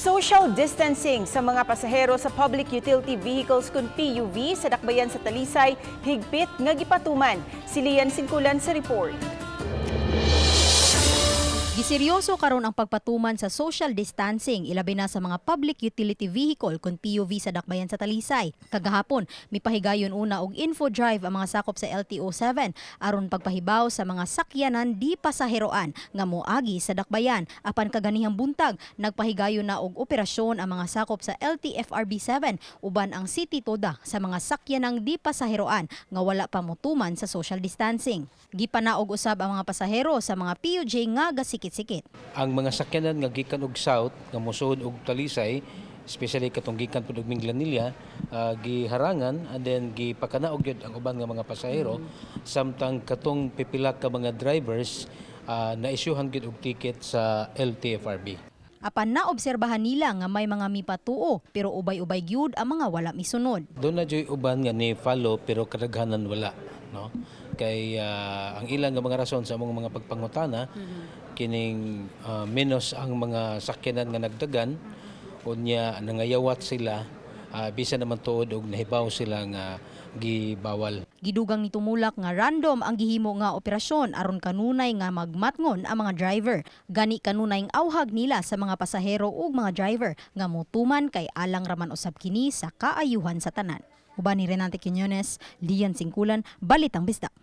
Social distancing sa mga pasahero sa public utility vehicles kun PUV sa dakbayan sa Talisay higpit nga gipatuman. Si Lian Singkulan sa report. Giseryoso karon ang pagpatuman sa social distancing ilabi na sa mga public utility vehicle kun PUV sa dakbayan sa Talisay. Kagahapon, mipahigayon una og info drive ang mga sakop sa LTO7 aron pagpahibaw sa mga sakyanan di pasaheroan nga moagi sa dakbayan. Apan kaganihang buntag, nagpahigayon na og operasyon ang mga sakop sa LTFRB7 uban ang City Toda sa mga sakyanang di pasaheroan nga wala pa motuman sa social distancing. Gipanaog usab ang mga pasahero sa mga PUJ nga gasikit-sikit. Ang mga sakyanan nga gikan og south nga mosuod og Talisay, especially katong gikan pud og Minglanilla, giharangan and then gipakanaog gyud ang uban nga mga pasahero samtang katong pipila ka mga drivers na-isyuhan gyud og ticket sa LTFRB. Apan naobserbahan nila nga may mga mipatuo pero ubay-ubay gyud ang mga wala misunod. Doon na joy uban nga ni follow pero kadaghanan wala, no? Kay ang ilang nga mga rason sa among mga pagpangutana kining menos ang mga sakyanan nga nagdagan unya nangayawat sila bisan naman tuod og nahibaw sila nga gibawal. Gidugang ni tumulak nga random ang gihimo nga operasyon aron kanunay nga magmatngon ang mga driver. Gani kanunay ang awhag nila sa mga pasahero ug mga driver nga motuman kay alang raman usab kini sa kaayuhan sa tanan. Uban ni Renante Quiñones, Lian Singkulan, Balitang Bisdak.